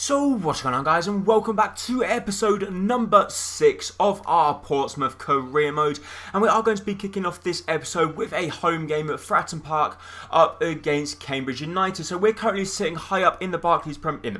So what's going on, guys, and welcome back to episode number 6 of our Portsmouth career mode, and we are going to be kicking off this episode with a home game at Fratton Park up against Cambridge United. So we're currently sitting high up in the Barclays Premier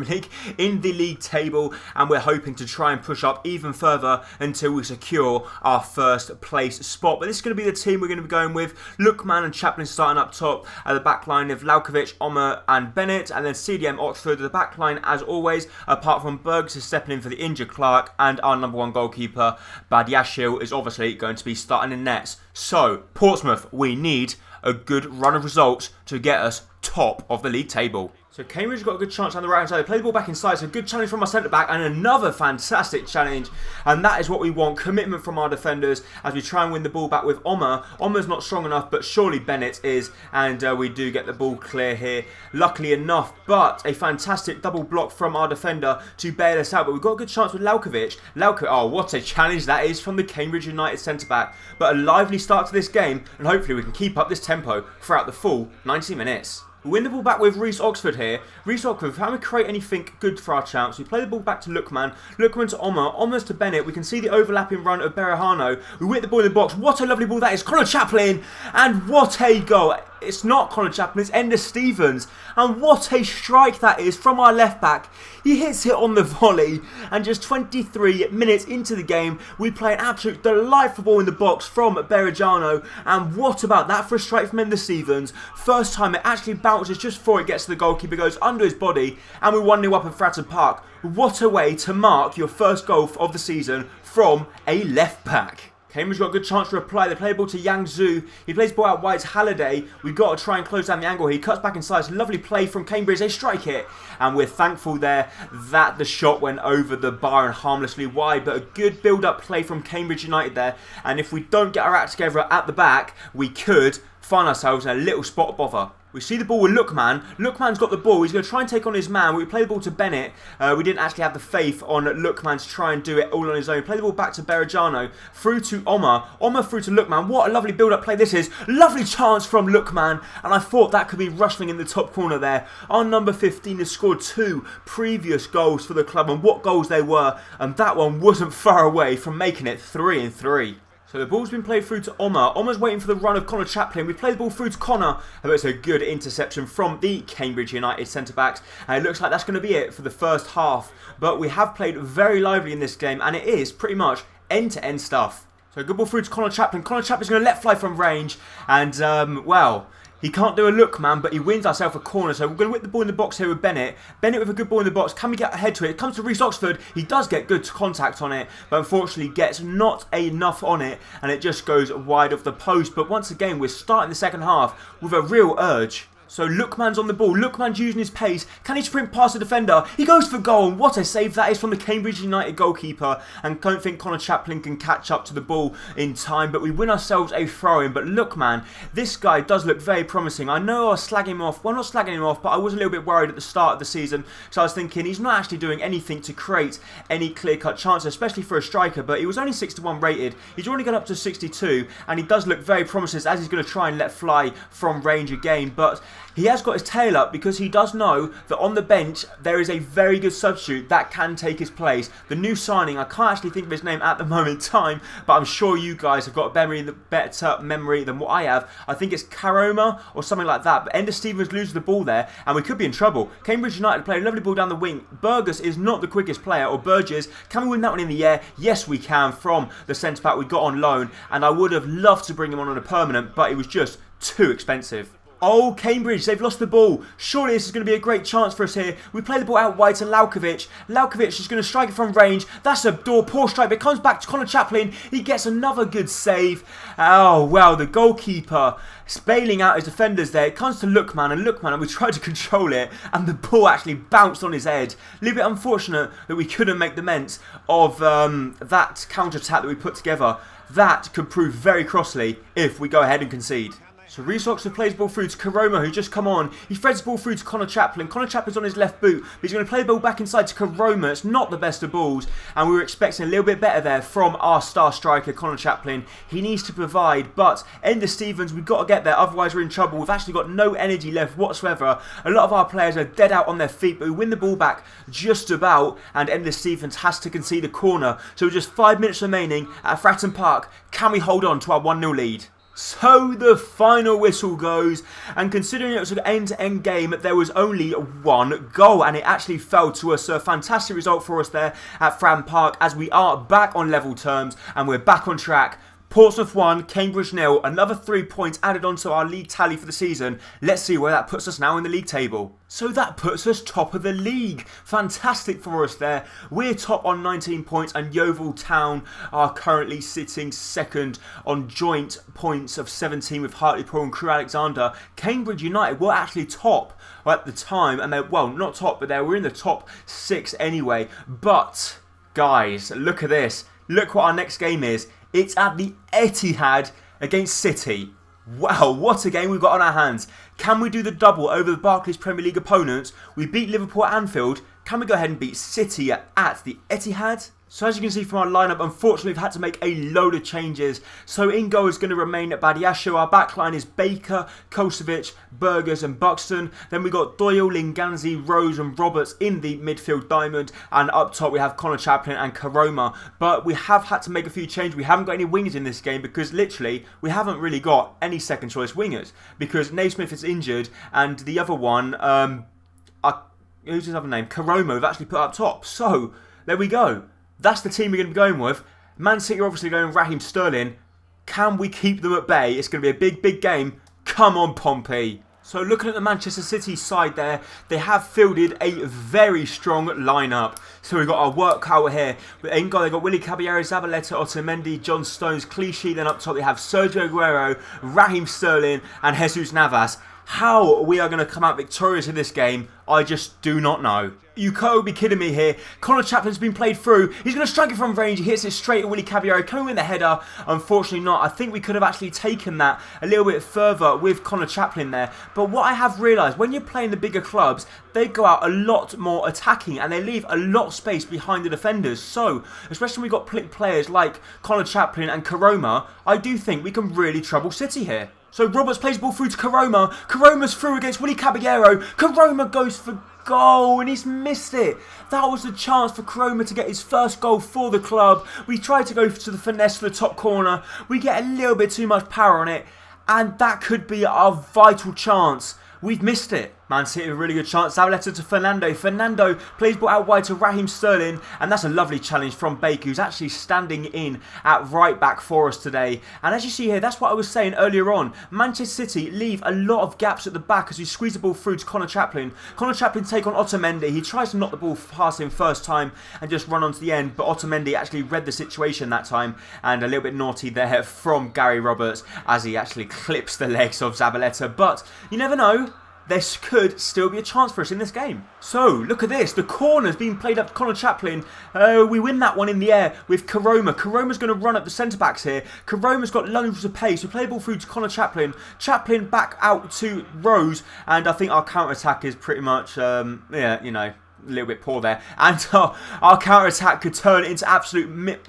League, in the league table, and we're hoping to try and push up even further until we secure our first place spot. But this is going to be the team we're going to be going with. Lookman and Chaplin starting up top, at the back line of Laukovic, Omer and Bennett, and then CDM Oxford at the back line as always, apart from Bergs is stepping in for the injured Clark, and our number one goalkeeper Badiashil is obviously going to be starting in nets. So Portsmouth, we need a good run of results to get us top of the league table. So Cambridge got a good chance on the right hand side. They play the ball back inside, so good challenge from our centre back and another fantastic challenge, and that is what we want. Commitment from our defenders as we try and win the ball back with Omer. Omer's not strong enough, but surely Bennett is, and we do get the ball clear here, luckily enough. But a fantastic double block from our defender to bail us out, but we've got a good chance with Laukovic. Oh, what a challenge that is from the Cambridge United centre back. But a lively start to this game, and hopefully we can keep up this tempo throughout the full 90 minutes. We win the ball back with Reece Oxford here. Reece Oxford, how do we create anything good for our chance? We play the ball back to Lookman. Lookman to Omer. Omer's to Bennett. We can see the overlapping run of Berahano. We whip the ball in the box. What a lovely ball that is. Connor Chaplin. And what a goal. It's not Connor Chaplin, it's Ender Stevens. And what a strike that is from our left back. He hits it on the volley. And just 23 minutes into the game, we play an absolute delightful ball in the box from Berahano. And what about that for a strike from Ender Stevens? First time it actually bounces just before it gets to the goalkeeper, goes under his body. And we're 1-0 up at Fratton Park. What a way to mark your first goal of the season from a left back. Cambridge got a good chance to reply. They play the ball to Yang Zhu. He plays the ball out wide to Halliday. We've got to try and close down the angle here. He cuts back inside. It's a lovely play from Cambridge. They strike it. And we're thankful there that the shot went over the bar and harmlessly wide. But a good build-up play from Cambridge United there. And if we don't get our act together at the back, we could find ourselves in a little spot of bother. We see the ball with Lookman. Lookman's got the ball. He's going to try and take on his man. We play the ball to Bennett. We didn't actually have the faith on Lookman to try and do it all on his own. Play the ball back to Berahano. Through to Omer. Omer through to Lookman. What a lovely build-up play this is. Lovely chance from Lookman. And I thought that could be rustling in the top corner there. Our number 15 has scored 2 previous goals for the club. And what goals they were. And that one wasn't far away from making it 3-3. So the ball's been played through to Omer. Omer's waiting for the run of Connor Chaplin. We play the ball through to Connor. But it's a good interception from the Cambridge United centre-backs. And it looks like that's going to be it for the first half. But we have played very lively in this game. And it is pretty much end-to-end stuff. So good ball through to Connor Chaplin. Connor Chaplin's going to let fly from range. And, well, he can't do a look, man, but he wins ourselves a corner. So we're going to whip the ball in the box here with Bennett. Bennett with a good ball in the box. Can we get ahead to it? It comes to Reece Oxford. He does get good contact on it, but unfortunately gets not enough on it, and it just goes wide of the post. But once again, we're starting the second half with a real urge. So Lookman's on the ball. Lookman's using his pace. Can he sprint past the defender? He goes for goal. And what a save that is from the Cambridge United goalkeeper. And don't think Connor Chaplin can catch up to the ball in time. But we win ourselves a throw-in. But look, man, this guy does look very promising. I know I was slagging him off. Well, not slagging him off, but I was a little bit worried at the start of the season. So I was thinking he's not actually doing anything to create any clear-cut chances, especially for a striker. But he was only 61 rated. He's already got up to 62. And he does look very promising as he's going to try and let fly from range again. But he has got his tail up because he does know that on the bench there is a very good substitute that can take his place. The new signing, I can't actually think of his name at the moment in time, but I'm sure you guys have got a better memory than what I have. I think it's Karoma or something like that. But Ender Stevens loses the ball there and we could be in trouble. Cambridge United play a lovely ball down the wing. Burgess is not the quickest player, or Burgess. Can we win that one in the air? Yes, we can, from the centre-back we got on loan. And I would have loved to bring him on a permanent, but it was just too expensive. Oh, Cambridge, they've lost the ball. Surely this is going to be a great chance for us here. We play the ball out wide to Laukovic. Laukovic is going to strike it from range. That's a poor strike, but it comes back to Connor Chaplin. He gets another good save. Oh, well, the goalkeeper is bailing out his defenders there. It comes to Lookman, and we tried to control it, and the ball actually bounced on his head. A little bit unfortunate that we couldn't make the ments of that counter-attack that we put together. That could prove very costly if we go ahead and concede. So Reece Oxford plays ball through to Karoma, who just come on. He threads the ball through to Connor Chaplin. Connor Chaplin's on his left boot, but he's going to play the ball back inside to Karoma. It's not the best of balls, and we were expecting a little bit better there from our star striker, Connor Chaplin. He needs to provide, but Ender Stevens, we've got to get there, otherwise we're in trouble. We've actually got no energy left whatsoever. A lot of our players are dead out on their feet, but we win the ball back just about, and Ender Stevens has to concede a corner. So with just 5 minutes remaining at Fratton Park, can we hold on to our 1-0 lead? So the final whistle goes, and considering it was an end-to-end game, there was only one goal, and it actually fell to us. So a fantastic result for us there at Fratton Park, as we are back on level terms and we're back on track. Portsmouth 1, Cambridge 0, another 3 points added onto our league tally for the season. Let's see where that puts us now in the league table. So that puts us top of the league. Fantastic for us there. We're top on 19 points, and Yeovil Town are currently sitting second on joint points of 17 with Hartlepool and Crewe Alexandra. Cambridge United were actually top at the time, and they're, well, not top, but they were in the top 6 anyway. But, guys, look at this. Look what our next game is. It's at the Etihad against City. Wow, what a game we've got on our hands. Can we do the double over the Barclays Premier League opponents? We beat Liverpool at Anfield. Can we go ahead and beat City at the Etihad? So as you can see from our lineup, unfortunately we've had to make a load of changes. So in goal is going to remain Badiashile. Our backline is Baker, Kosovic, Burgers and Buxton. Then we got Doyle, Linganzi, Rose and Roberts in the midfield diamond. And up top we have Connor Chaplin and Karoma. But we have had to make a few changes. We haven't got any wingers in this game because literally we haven't really got any second choice wingers. Because Naismith is injured and the other one, who's his other name? Karoma, we've actually put up top. So there we go. That's the team we're going to be going with. Man City are obviously going Raheem Sterling. Can we keep them at bay? It's going to be a big, big game. Come on, Pompey. So looking at the Manchester City side there, they have fielded a very strong lineup. So we've got our workout here. In goal, they've got Willy Caballero, Zabaleta, Otamendi, John Stones, Clichy. Then up top, they have Sergio Aguero, Raheem Sterling and Jesus Navas. How we are going to come out victorious in this game, I just do not know. You can't be kidding me here. Connor Chaplin's been played through. He's going to strike it from range. He hits it straight at Willy Caballero. Can we win the header? Unfortunately not. I think we could have actually taken that a little bit further with Connor Chaplin there. But what I have realised, when you're playing the bigger clubs, they go out a lot more attacking and they leave a lot of space behind the defenders. So, especially when we've got players like Connor Chaplin and Karoma, I do think we can really trouble City here. So Roberts plays the ball through to Karoma. Karoma's through against Willy Caballero. Karoma goes for goal and he's missed it. That was a chance for Karoma to get his first goal for the club. We tried to go to the finesse for the top corner. We get a little bit too much power on it. And that could be our vital chance. We've missed it. Man City with a really good chance. Zabaleta to Fernando. Fernando plays ball out wide to Raheem Sterling. And that's a lovely challenge from Baker, who's actually standing in at right back for us today. And as you see here, that's what I was saying earlier on. Manchester City leave a lot of gaps at the back as we squeeze the ball through to Connor Chaplin. Connor Chaplin take on Otamendi. He tries to knock the ball past him first time and just run onto the end. But Otamendi actually read the situation that time. And a little bit naughty there from Gary Roberts as he actually clips the legs of Zabaleta. But you never know. There could still be a chance for us in this game. So, look at this. The corner's being played up to Connor Chaplin. We win that one in the air with Karoma. Karoma's going to run up the centre-backs here. Karoma's got loads of pace. We play the ball through to Connor Chaplin. Chaplin back out to Rose. And I think our counter-attack is pretty much, yeah, you know, a little bit poor there. And our counter-attack could turn into absolute...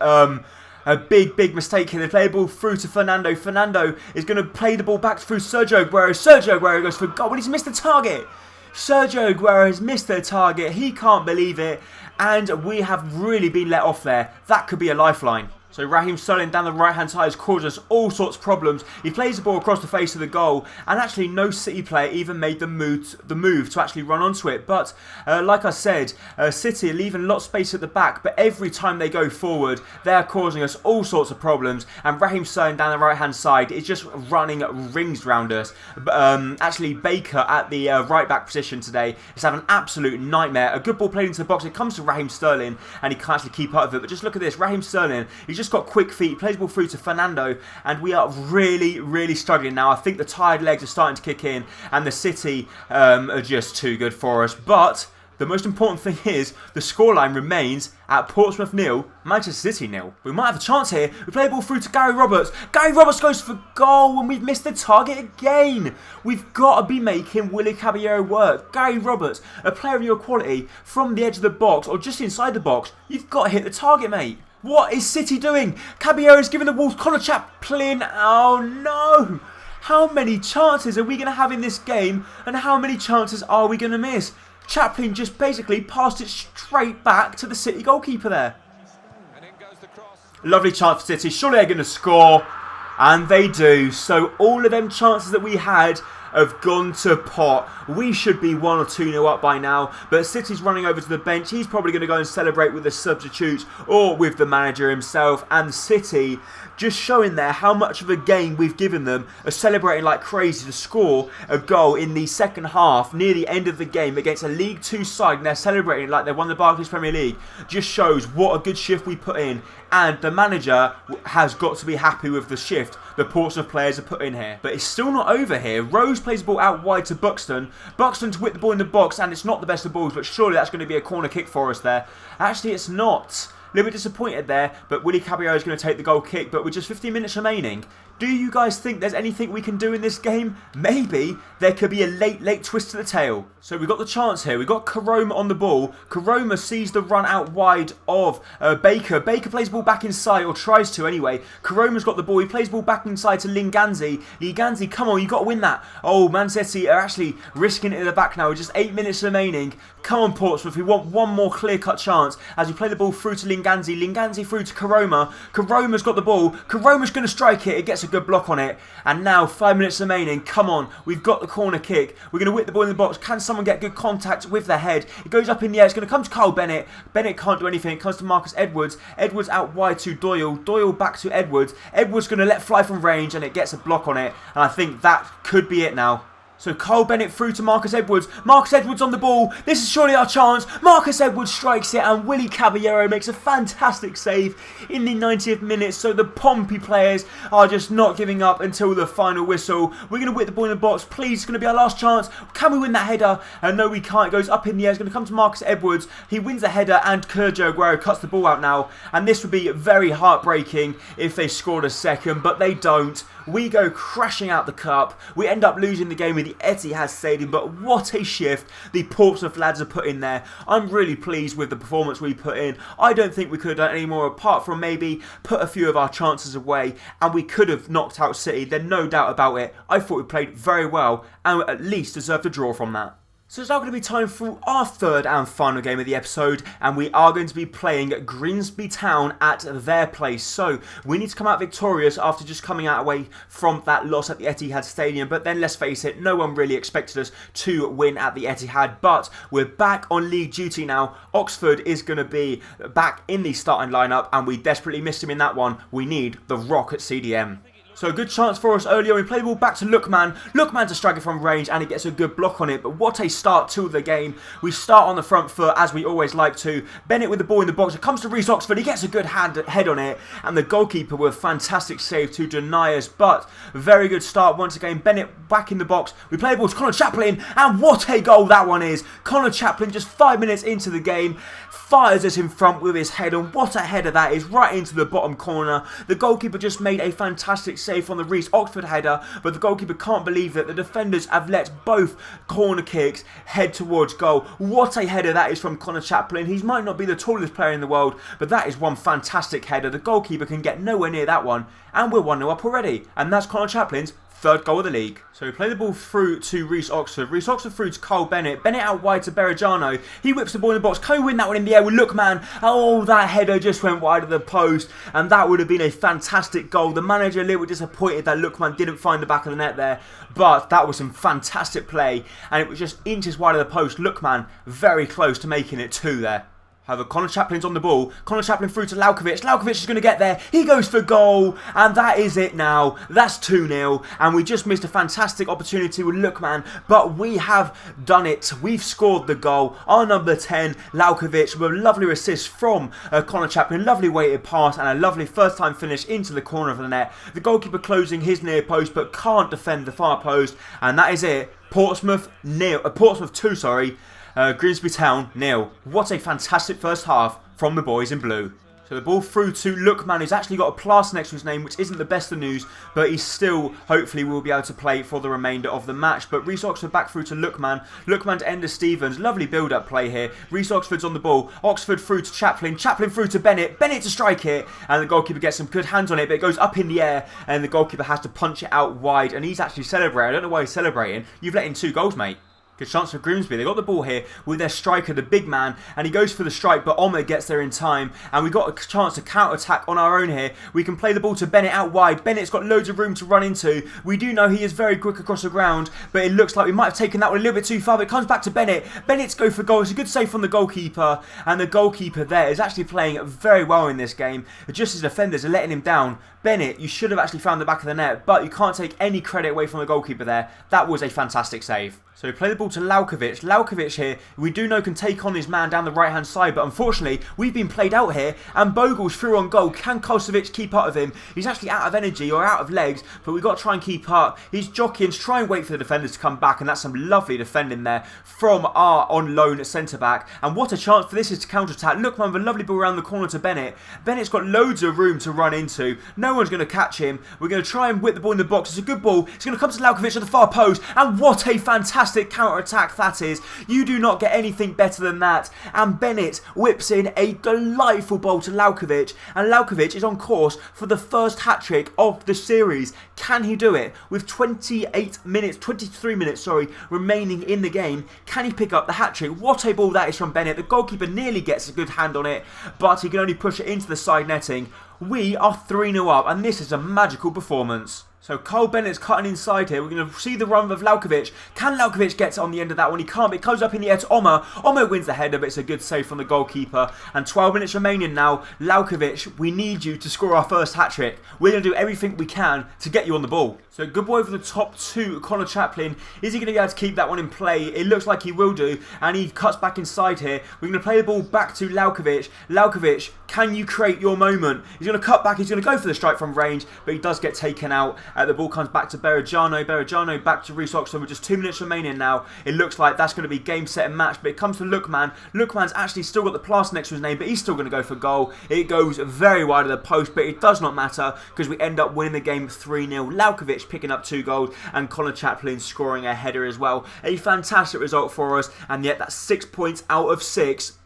a big mistake here. They play the ball through to Fernando. Fernando is going to play the ball back through Sergio Aguero. Sergio Aguero goes for goal, but he's missed the target. Sergio Aguero has missed the target. He can't believe it. And we have really been let off there. That could be a lifeline. So Raheem Sterling down the right-hand side has caused us all sorts of problems. He plays the ball across the face of the goal, and actually no City player even made the move to actually run onto it. But like I said, City are leaving a lot of space at the back, but every time they go forward, they are causing us all sorts of problems. And Raheem Sterling down the right-hand side is just running rings around us. Actually, Baker at the right-back position today is having an absolute nightmare. A good ball played into the box. It comes to Raheem Sterling, and he can't actually keep up with it. But just look at this. Raheem Sterling, he's just got quick feet, plays the ball through to Fernando, and we are really struggling now. I think the tired legs are starting to kick in, and the City are just too good for us. But The most important thing is the scoreline remains at Portsmouth 0, Manchester City 0. We might have a chance here. We play the ball through to Gary Roberts. Gary Roberts goes for goal and we've missed the target again. We've got to be making Willy Caballero work. Gary Roberts, a player of your quality, from the edge of the box or just inside the box, you've got to hit the target, mate. What is City doing? Caballero's giving the ball to Connor Chaplin. Oh no! How many chances are we going to have in this game and how many chances are we going to miss? Chaplin just basically passed it straight back to the City goalkeeper there. Lovely chance for City. Surely they're going to score. And they do. So all of them chances that we had have gone to pot. We should be 1 or 2-0 up by now. But City's running over to the bench. He's probably going to go and celebrate with the substitutes or with the manager himself. And City just showing there how much of a game we've given them, are celebrating like crazy to score a goal in the second half near the end of the game against a League 2 side, and they're celebrating like they won the Barclays Premier League. Just shows what a good shift we put in, and the manager has got to be happy with the shift the Portsmouth players have put in here. But it's still not over here. Rose plays the ball out wide to Buxton. Buxton to whip the ball in the box, and it's not the best of balls, but surely that's going to be a corner kick for us there. Actually, it's not. A little bit disappointed there, but Willy Caballero is going to take the goal kick. But with just 15 minutes remaining, do you guys think there's anything we can do in this game? Maybe there could be a late twist to the tail. So we've got the chance here. We've got Karoma on the ball. Karoma sees the run out wide of Baker. Baker plays the ball back inside, or tries to anyway. Karoma's got the ball. He plays the ball back inside to Linganzi. Linganzi, come on, you've got to win that. Oh, Man City are actually risking it in the back now with just 8 minutes remaining. Come on, Portsmouth. We want one more clear-cut chance as we play the ball through to Linganzi. Linganzi through to Karoma. Karoma's got the ball. Karoma's going to strike it. It gets a good block on it. And now 5 minutes remaining. Come on. We've got the corner kick. We're going to whip the ball in the box. Can someone get good contact with the head? It goes up in the air. It's going to come to Carl Bennett. Bennett can't do anything. It comes to Marcus Edwards. Edwards out wide to Doyle. Doyle back to Edwards. Edwards going to let fly from range and it gets a block on it. And I think that could be it now. So Carl Bennett through to Marcus Edwards. Marcus Edwards on the ball. This is surely our chance. Marcus Edwards strikes it and Willy Caballero makes a fantastic save in the 90th minute. So the Pompey players are just not giving up until the final whistle. We're going to whip the ball in the box. Please, it's going to be our last chance. Can we win that header? No, we can't. It goes up in the air. It's going to come to Marcus Edwards. He wins the header and Sergio Aguero cuts the ball out now. And this would be very heartbreaking if they scored a second, but they don't. We go crashing out the cup. We end up losing the game with the Etihad Stadium, but what a shift the Portsmouth lads have put in there. I'm really pleased with the performance we put in. I don't think we could have done any more apart from maybe put a few of our chances away, and we could have knocked out City. There's no doubt about it. I thought we played very well and at least deserved a draw from that. So it's now going to be time for our third and final game of the episode, and we are going to be playing Grimsby Town at their place. So we need to come out victorious after just coming out away from that loss at the Etihad Stadium. But then let's face it, no one really expected us to win at the Etihad. But we're back on league duty now. Oxford is going to be back in the starting lineup, and we desperately missed him in that one. We need the Rock at CDM. So a good chance for us earlier. We play the ball back to Lookman. Lookman to strike it from range and he gets a good block on it. But what a start to the game. We start on the front foot as we always like to. Bennett with the ball in the box. It comes to Reece Oxford. He gets a good head on it. And the goalkeeper with a fantastic save to deny us. But very good start once again. Bennett back in the box. We play the ball to Connor Chaplin. And what a goal that one is. Connor Chaplin just 5 minutes into the game fires us in front with his head. And what a header that is. Right into the bottom corner. The goalkeeper just made a fantastic save on the Reece Oxford header, but the goalkeeper can't believe that the defenders have let both corner kicks head towards goal. What a header that is from Connor Chaplin. He might not be the tallest player in the world, but that is one fantastic header. The goalkeeper can get nowhere near that one, and we're 1-0 up already. And that's Connor Chaplin's third goal of the league. So we play the ball through to Reece Oxford. Reece Oxford through to Carl Bennett. Bennett out wide to Berejano. He whips the ball in the box. Can we win that one in the air with Lookman? Oh, that header just went wide of the post. And that would have been a fantastic goal. The manager a little bit disappointed that Lookman didn't find the back of the net there. But that was some fantastic play. And it was just inches wide of the post. Lookman very close to making it 2 there. However, Connor Chaplin's on the ball. Connor Chaplin through to Laukovic. Laukovic is going to get there. He goes for goal. And that is it now. That's 2-0. And we just missed a fantastic opportunity with Lookman. But we have done it. We've scored the goal. Our number 10, Laukovic, with a lovely assist from Connor Chaplin. Lovely weighted pass and a lovely first time finish into the corner of the net. The goalkeeper closing his near post but can't defend the far post. And that is it. Portsmouth 2, Grimsby Town, 0. What a fantastic first half from the boys in blue. So the ball through to Lookman, who's actually got a plaster next to his name, which isn't the best of news, but he still, hopefully, will be able to play for the remainder of the match. But Reece Oxford back through to Lookman. Lookman to Ender Stevens. Lovely build-up play here. Reece Oxford's on the ball. Oxford through to Chaplin. Chaplin through to Bennett. Bennett to strike it. And the goalkeeper gets some good hands on it, but it goes up in the air, and the goalkeeper has to punch it out wide. And he's actually celebrating. I don't know why he's celebrating. You've let in 2 goals, mate. Good chance for Grimsby. They got the ball here with their striker, the big man, and he goes for the strike, but Omer gets there in time, and we got a chance to counter-attack on our own here. We can play the ball to Bennett out wide. Bennett's got loads of room to run into. We do know he is very quick across the ground, but it looks like we might have taken that one a little bit too far, but it comes back to Bennett. Bennett's go for goal. It's a good save from the goalkeeper, and the goalkeeper there is actually playing very well in this game. Just his defenders are letting him down. Bennett, you should have actually found the back of the net, but you can't take any credit away from the goalkeeper there. That was a fantastic save. So we play the ball to Laukovic. Laukovic here, we do know can take on his man down the right-hand side, but unfortunately, we've been played out here, and Bogle's through on goal. Can Kosovic keep up with him? He's actually out of energy or out of legs, but we've got to try and keep up. He's jockeying to try and wait for the defenders to come back, and that's some lovely defending there from our on-loan centre-back. And what a chance for this is to counter-attack. Lookman with a lovely ball around the corner to Bennett. Bennett's got loads of room to run into. No one's going to catch him. We're going to try and whip the ball in the box. It's a good ball. It's going to come to Laukovic at the far post, and what a fantastic counter-attack that is. You do not get anything better than that. And Bennett whips in a delightful ball to Laukovic, and Laukovic is on course for the first hat-trick of the series. Can he do it? With 23 minutes, remaining in the game, can he pick up the hat-trick? What a ball that is from Bennett. The goalkeeper nearly gets a good hand on it, but he can only push it into the side netting. We are 3-0 up, and this is a magical performance. So Cole Bennett's cutting inside here. We're going to see the run of Laukovic. Can Laukovic get on the end of that one? He can't, but it comes up in the air to Omer. Omer wins the header, but it's a good save from the goalkeeper. And 12 minutes remaining now. Laukovic, we need you to score our first hat-trick. We're going to do everything we can to get you on the ball. So good ball over the top to Connor Chaplin. Is he going to be able to keep that one in play? It looks like he will do. And he cuts back inside here. We're going to play the ball back to Laukovic. Laukovic, can you create your moment? He's going to cut back. He's going to go for the strike from range, but he does get taken out. The ball comes back to Berejano. Berejano back to Reece Oxford with just 2 minutes remaining now. It looks like that's going to be game, set and match, but it comes to Lookman. Lookman's actually still got the plaster next to his name, but he's still going to go for goal. It goes very wide of the post, but it does not matter because we end up winning the game 3-0. Laukovic picking up 2 goals and Connor Chaplin scoring a header as well. A fantastic result for us, and yet that's 6 points out of 6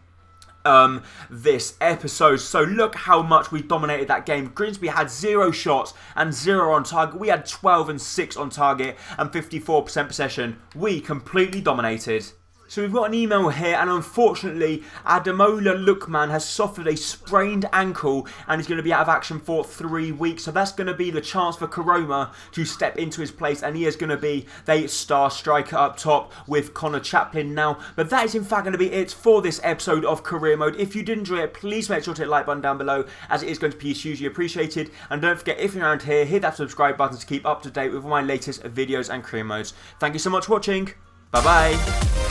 this episode. So look how much we dominated that game. Grimsby had 0 shots and 0 on target. We had 12 and 6 on target and 54% possession. We completely dominated. So we've got an email here, and unfortunately Ademola Lookman has suffered a sprained ankle and is going to be out of action for 3 weeks. So that's going to be the chance for Karoma to step into his place, and he is going to be the star striker up top with Connor Chaplin now. But that is in fact going to be it for this episode of Career Mode. If you did enjoy it, please make sure to hit the like button down below, as it is going to be hugely appreciated. And don't forget, if you're around here, hit that subscribe button to keep up to date with all my latest videos and career modes. Thank you so much for watching. Bye bye.